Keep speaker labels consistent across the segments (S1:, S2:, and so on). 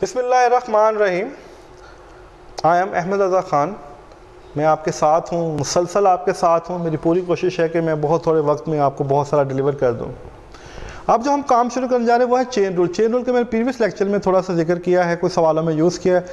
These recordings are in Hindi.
S1: बिस्मिल्लाहिर्रहमानिर्रहीम। आई एम अहमद रज़ा ख़ान। मैं आपके साथ हूँ, मुसलसल आपके साथ हूँ। मेरी पूरी कोशिश है कि मैं बहुत थोड़े वक्त में आपको बहुत सारा डिलीवर कर दूँ। अब जो हम काम शुरू करने जा रहे हैं वो है चेन रूल। चेन रूल के मैंने प्रीवियस लेक्चर में थोड़ा सा जिक्र किया है, कुछ सवालों में यूज़ किया है।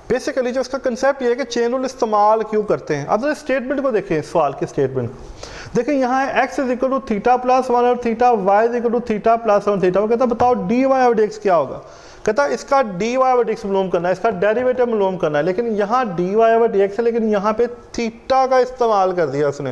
S1: बेसिकली जो इसका कंसेप्ट ये है कि चेन रूल इस्तेमाल क्यों करते हैं। अब जरा स्टेटमेंट को देखें, सवाल की स्टेटमेंट को देखें। यहाँ है x is equal to theta plus 1 और theta, y is equal to theta plus 1 theta. वो कहता है बताओ dy और dx क्या होगा। कहता है इसका dy और dx मालूम करना है, इसका डेरिवेटिव मालूम करना है। लेकिन यहाँ dy और dx है, लेकिन यहाँ पे थीटा का इस्तेमाल कर दिया उसने।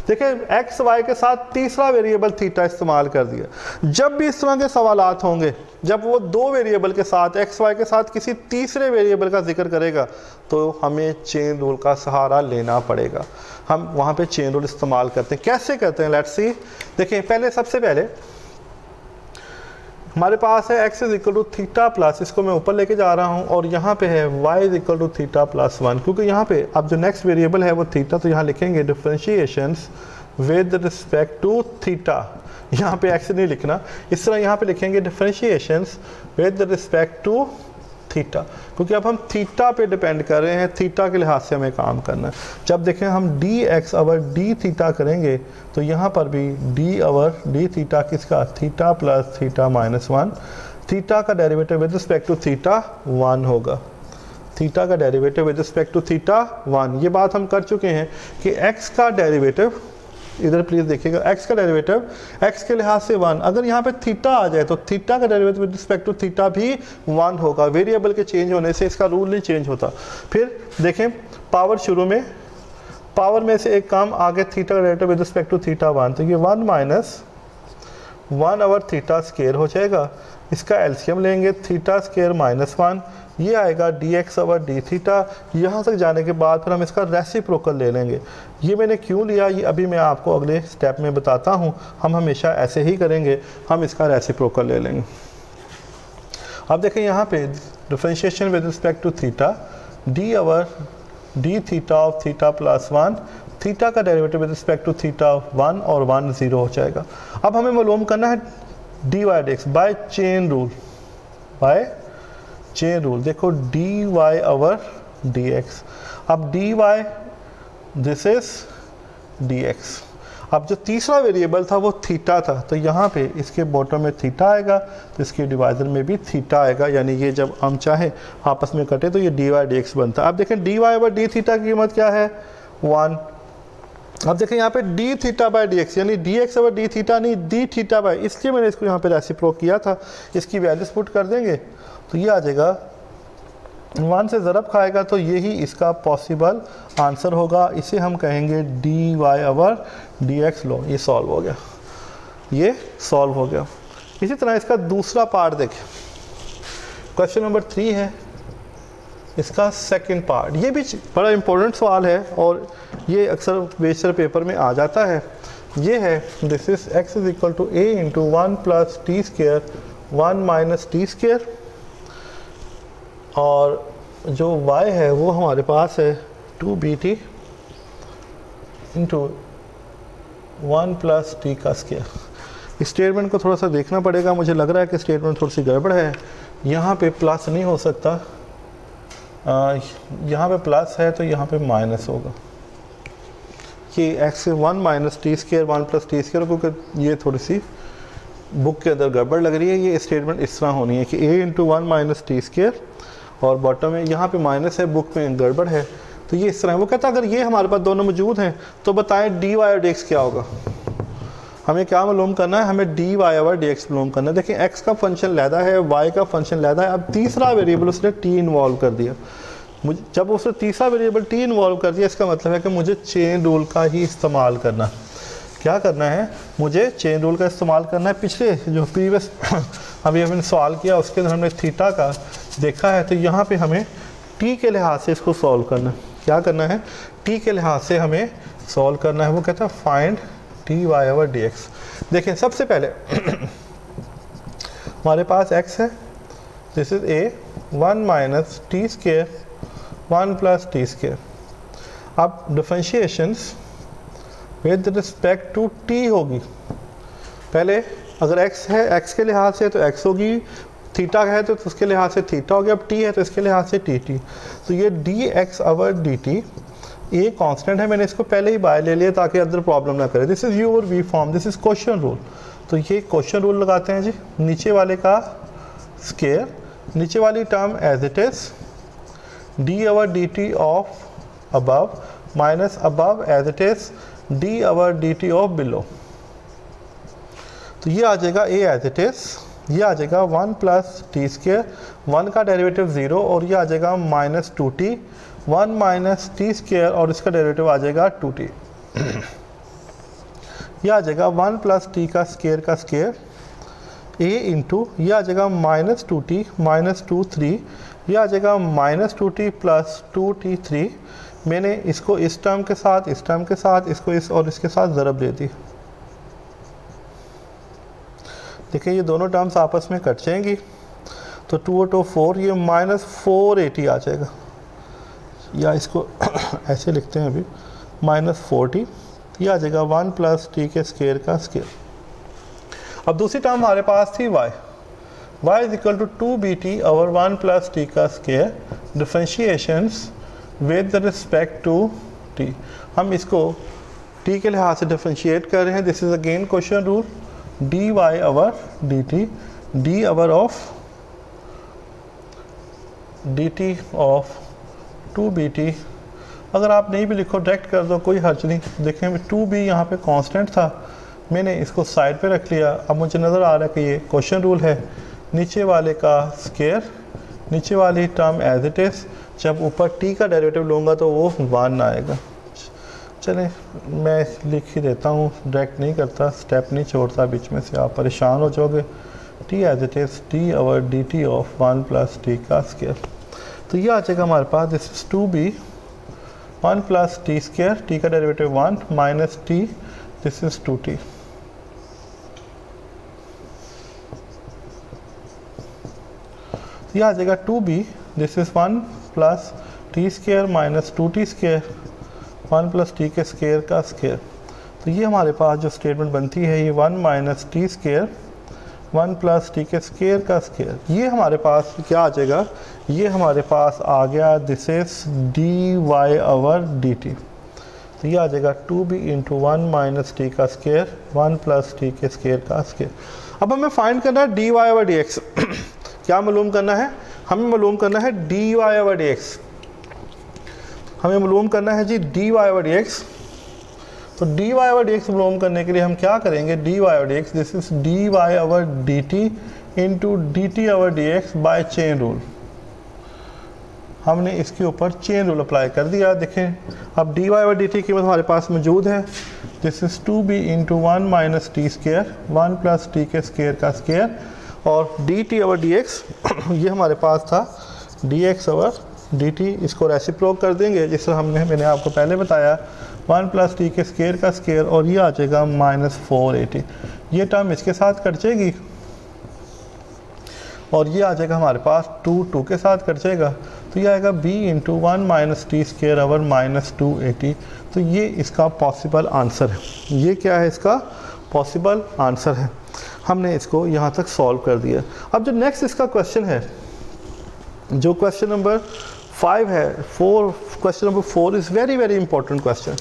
S1: देखिए x y के साथ तीसरा वेरिएबल थीटा इस्तेमाल कर दिया। जब भी इस तरह के सवालात होंगे, जब वो दो वेरिएबल के साथ x y के साथ किसी तीसरे वेरिएबल का जिक्र करेगा, तो हमें चेन रूल का सहारा लेना पड़ेगा। हम वहाँ पे चेन रूल इस्तेमाल करते हैं। कैसे करते हैं, लेट्स सी। देखिए पहले सबसे पहले हमारे पास है x is equal to theta plus, इसको मैं ऊपर लेके जा रहा हूँ, और यहाँ पे है y is equal to theta plus 1। क्योंकि यहाँ पे अब जो नेक्स्ट वेरिएबल है वो थीटा, तो यहाँ लिखेंगे differentiations with respect to theta. यहाँ पे x नहीं लिखना, इस तरह यहाँ पे लिखेंगे differentiations with respect to theta, क्योंकि अब हम थीटा पे डिपेंड कर रहे हैं, थीटा के लिहाज से हमें काम करना है। जब देखें हम dx ओवर d थीटा करेंगे, तो यहाँ पर भी d ओवर d थीटा किसका, theta plus theta minus 1। Theta का derivative with respect to theta 1 होगा। थीटा का derivative with respect to theta 1। ये बात हम कर चुके हैं कि x का डेरिवेटिव, इधर प्लीज देखिएगा, x का डेरिवेटिव x के लिहाज से 1। अगर यहाँ पे थीटा आ जाए तो थीटा का derivative with respect to theta भी 1 होगा। वेरिएबल के चेंज होने से इसका रूल नहीं चेंज होता। फिर देखें पावर, शुरू में पावर में से एक काम आगे, थीटा का derivative with respect to theta 1, तो ये 1 माइनस 1 ओवर थीटा स्क्वायर हो जाएगा। इसका एलसीएम लेंगे, थीटा स्क्वायर माइनस 1, ये आएगा dx ओवर डी थीटा। यहाँ तक जाने के बाद फिर हम इसका रेसिप्रोकल ले लेंगे। ये मैंने क्यों लिया, ये अभी मैं आपको अगले स्टेप में बताता हूँ। हम हमेशा ऐसे ही करेंगे, हम इसका रेसिप्रोकल ले लेंगे। अब देखें यहाँ पे differentiation with respect to theta, d over D theta of theta plus 1, theta का derivative with respect to theta 1 और 1 0 हो जाएगा। अब हमें मालूम करना है dy dx by chain rule, by chain rule. देखो dy ओवर dx, अब dy दिस इज dx। अब जो तीसरा वेरिएबल था वो थीटा था, तो यहाँ पे इसके बॉटम में थीटा आएगा, तो इसके डिवाइजर में भी थीटा आएगा। यानी ये जब हम चाहें आपस में कटे तो ये dy dx बनता है। अब देखें dy ओवर डी थीटा की कीमत क्या है, 1। अब देखें यहाँ पे D theta by D X, यानी D X over D theta नहीं, डी थीटा बाई, इसलिए मैंने इसको यहाँ पे रेसिप्रोक किया था। इसकी वैल्यूज पुट कर देंगे तो ये आ जाएगा, 1 से ज़रब खाएगा तो यही इसका पॉसिबल आंसर होगा। इसे हम कहेंगे D Y over D X. लो ये सॉल्व हो गया, ये सॉल्व हो गया। इसी तरह इसका दूसरा पार्ट देखें, क्वेश्चन नंबर 3 है, इसका सेकंड पार्ट। ये भी बड़ा इंपॉर्टेंट सवाल है और ये अक्सर बेशतर पेपर में आ जाता है। ये है this is x is equal to a into 1 plus T square 1 minus T square, और जो y है वो हमारे पास है 2bt इंटू 1 प्लस टी का स्क्वेयर। इस स्टेटमेंट को थोड़ा सा देखना पड़ेगा, मुझे लग रहा है कि स्टेटमेंट थोड़ी सी गड़बड़ है। यहाँ पे प्लस नहीं हो सकता, यहाँ पे प्लस है तो यहाँ पे माइनस होगा। कि x 1 minus T square 1 plus T square, क्योंकि ये थोड़ी सी बुक के अंदर गड़बड़ लग रही है। ये स्टेटमेंट इस तरह होनी है कि a into 1 minus T square, और बॉटम में यहाँ पे माइनस है, बुक में गड़बड़ है, तो ये इस तरह है। वो कहता है अगर ये हमारे पास दोनों मौजूद हैं तो बताएं dy और dx क्या होगा। हमें क्या मालूम करना है, हमें dy ओवर dx मालूम करना है। देखिए x का फंक्शन लैदा है, y का फंक्शन लैदा है। अब तीसरा वेरिएबल उसने t इन्वॉल्व कर दिया। जब उसने तीसरा वेरिएबल t इन्वॉल्व कर दिया, इसका मतलब है कि मुझे चेन रूल का ही इस्तेमाल करना। क्या करना है, मुझे चेन रूल का इस्तेमाल करना है। पिछले जो प्रीवियस अभी हमने सवाल किया उसके अंदर हमने थीटा का देखा है, तो यहाँ पे हमें t के लिहाज से इसको सॉल्व करना है। क्या करना है, t के लिहाज से हमें सॉल्व करना है। वो कहता है फाइंड dy ओवर dx। देखें सबसे पहले हमारे पास x है, this is a 1 minus T square 1 plus T square. अब differentiations with respect to t होगी। पहले अगर x है, x के लिहाज से तो x होगी, थीटा है तो उसके लिहाज से थीटा हो गया, अब टी है तो इसके लिहाज से टी टी। तो ये D X over D T ये कांस्टेंट है, मैंने इसको पहले ही बाय ले लिया ताकि अंदर प्रॉब्लम ना करे। दिस इज़ यू और V form, this is question rule. तो ये क्वेश्चन रूल लगाते हैं जी, नीचे वाले का स्केयर, नीचे वाली term as it is D over D T of above minus above as it is D over D T of below. तो ये आ जाएगा ए एज इट इज़, ये आ जाएगा 1 प्लस टी स्केयर, 1 का डेरिवेटिव 0 और ये आ जाएगा minus 2t, 1 minus T square और इसका डेरिवेटिव आ जाएगा 2t। ये आ जाएगा 1 प्लस टी का स्केयर a इंटू ये आ जाएगा माइनस 2t माइनस 2 3, ये आ जाएगा माइनस 2t प्लस 2t 3। मैंने इसको इस टर्म के साथ, इस टर्म के साथ, इसको इस और इसके साथ ज़रब दे दी। देखिए ये दोनों टर्म्स आपस में कट जाएंगी, तो 2 और 2 4, ये माइनस 480 आ जाएगा, या इसको ऐसे लिखते हैं अभी माइनस 40, ये आ जाएगा 1 प्लस टी के स्केयर का स्केयर। अब दूसरी टर्म हमारे पास थी y is equal to 2bt over 1 plus T का square differentiations with respect to t। हम इसको t के लिहाज से डिफरेंशिएट कर रहे हैं। This is again question rule, dy over dt, d over of dt of 2bt। अगर आप नहीं भी लिखो डायरेक्ट कर दो, कोई हर्ज नहीं। देखें 2b यहाँ पे कांस्टेंट था, मैंने इसको साइड पे रख लिया। अब मुझे नज़र आ रहा है कि ये क्वेश्चन रूल है, नीचे वाले का स्केयर, नीचे वाली टर्म एज इट इज़, जब ऊपर t का डेरिवेटिव लूँगा तो वो 1 आएगा। चलें मैं लिख ही देता हूँ, डायरेक्ट नहीं करता, स्टेप नहीं छोड़ता बीच में से, आप परेशान हो जाओगे। t as it is D over D T of 1 plus T का स्केयर। तो ये आ जाएगा हमारे पास, this is 2b 1 plus T square, t का derivative 1 minus t, this is 2t। ये आ जाएगा 2b, this is 1 plus T square minus 2t square, 1 plus T के स्केयर का स्केयर। तो ये हमारे पास जो स्टेटमेंट बनती है ये 1 minus T square 1 plus T के स्केयर का स्केयर। ये हमारे पास क्या आ जाएगा, ये हमारे पास आ गया this is D Y over D T. तो ये आ जाएगा 2b इंटू 1 माइनस टी का स्केयर 1 प्लस टी के स्केयर का स्केयर। अब हमें फाइंड करना है D Y over D X. क्या मालूम करना है, हमें मालूम करना है D Y over D X, हमें मालूम करना है जी D Y over D X. तो D Y over D X मालूम करने के लिए हम क्या करेंगे, D Y over D X, this is D Y over D T into D T over D X by chain rule. हमने इसके ऊपर चेन रूल अप्लाई कर दिया। देखें अब D Y over D T की कीमत हमारे पास मौजूद है, this is 2b into 1 minus T square 1 plus T के स्केयर का स्केयर, और D T over D X ये हमारे पास था D X over D T, इसको रेसिप्रोक कर देंगे जिस तरह मैंने आपको पहले बताया 1 प्लस टी के स्केयर का स्केयर, और ये आ जाएगा माइनस 480। ये टर्म इसके साथ कट जाएगी और ये आ जाएगा हमारे पास 2 के साथ कट जाएगा। तो ये आएगा b into 1 minus T square over minus 280। तो ये इसका पॉसिबल आंसर है, ये क्या है इसका पॉसिबल आंसर है। हमने इसको यहाँ तक सॉल्व कर दिया। अब जो नेक्स्ट इसका क्वेश्चन है, जो क्वेश्चन नंबर 5 है, question number 4 is very very important question.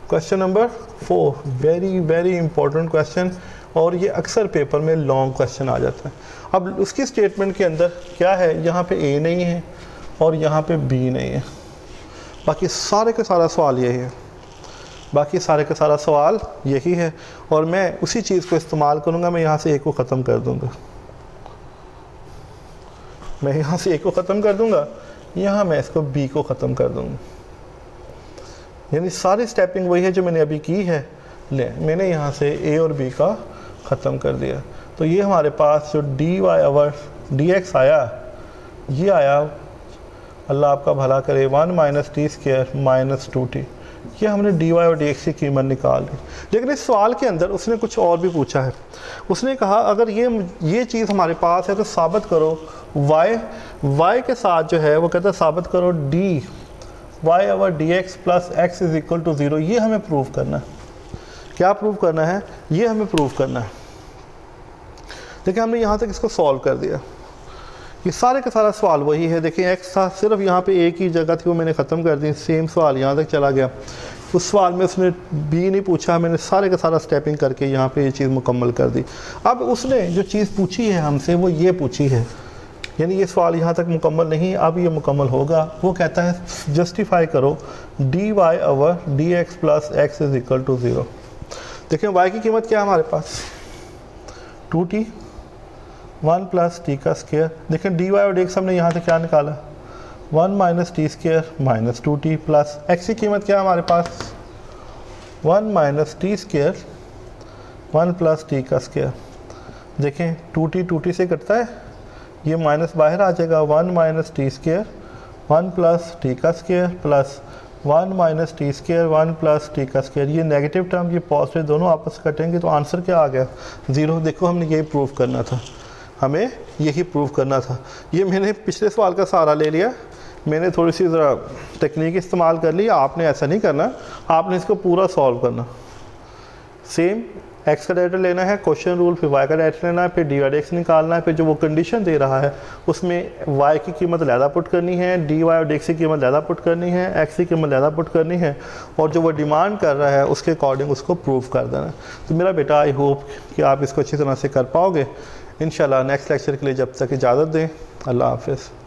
S1: Question number 4 very very important question, और ये अक्सर पेपर में लॉन्ग क्वेश्चन आ जाता है। अब उसकी स्टेटमेंट के अंदर क्या है, यहाँ पे a नहीं है और यहाँ पे b नहीं है, बाकी सारे का सारा सवाल यही है, बाकी सारे का सारा सवाल यही है। और मैं उसी चीज़ को इस्तेमाल करूँगा, मैं यहाँ से a को ख़त्म कर दूँगा, मैं यहाँ से a को ख़त्म कर दूँगा, यहाँ मैं इसको b को ख़त्म कर दूँगा। यानी सारी स्टेपिंग वही है जो मैंने अभी की है, ले मैंने यहाँ से a और b का ख़त्म कर दिया। तो ये हमारे पास जो D Y over D X आया, ये आया, अल्लाह आपका भला करे, 1 minus T square minus 2t। ये हमने डी वाई और डी एक्स की कीमत निकाल ली। लेकिन इस सवाल के अंदर उसने कुछ और भी पूछा है। उसने कहा अगर ये चीज़ हमारे पास है तो साबित करो y के साथ जो है वो कहता है साबित करो D Y over D X plus X is equal to 0। ये हमें प्रूव करना है। क्या प्रूव करना है, ये हमें प्रूव करना है। देखिए हमने यहाँ तक इसको सॉल्व कर दिया, ये सारे का सारा सवाल वही है। देखिए एक्स था, सिर्फ यहाँ पे एक ही जगह थी वो मैंने ख़त्म कर दी, सेम सवाल यहाँ तक चला गया। उस सवाल में उसने बी नहीं पूछा, मैंने सारे का सारा स्टेपिंग करके यहाँ पे ये चीज़ मुकम्मल कर दी। अब उसने जो चीज़ पूछी है हमसे वो ये पूछी है, यानी ये सवाल यहाँ तक मुकम्मल नहीं, अब ये मुकम्मल होगा। वो कहता है जस्टिफाई करो dy over dx plus X is equal to 0। देखिए y की कीमत क्या है हमारे पास 2t 1 प्लस टी का स्क्वायर। देखिए dy और dx हमने यहाँ से क्या निकाला 1 minus T square minus 2t plus x की कीमत क्या है हमारे पास 1 minus T square 1 plus T का स्क्वायर। देखें 2t से कटता है, ये माइनस बाहर आ जाएगा 1 minus T square 1 plus T का square plus 1 minus T square 1 plus T का स्क्वायर। ये नेगेटिव टर्म ये पॉजिटिव दोनों आपस कटेंगे तो आंसर क्या आ गया 0। देखो हमने यही प्रूव करना था, हमें यही प्रूव करना था। ये मैंने पिछले सवाल का सहारा ले लिया, मैंने थोड़ी सी ज़रा टेक्निक इस्तेमाल कर ली। आपने ऐसा नहीं करना, आपने इसको पूरा सॉल्व करना। सेम एक्स का डायरेक्टर लेना है, क्वेश्चन रूल, फिर वाई का डायरेक्टर लेना है, फिर डी वाई डी एक्स निकालना है, फिर जो वो कंडीशन दे रहा है उसमें वाई की कीमत ज़्यादा पुट करनी है, डी वाई और डी एक्स की कीमत ज़्यादा पुट करनी है, एक्स की कीमत ज़्यादा पुट करनी है, और जो वो डिमांड कर रहा है उसके अकॉर्डिंग उसको प्रूव कर देना है। तो मेरा बेटा आई होप कि आप इसको अच्छी तरह से कर पाओगे। इंशाल्लाह नेक्स्ट लेक्चर के लिए जब तक इजाज़त दें, अल्लाह हाफ़िज़।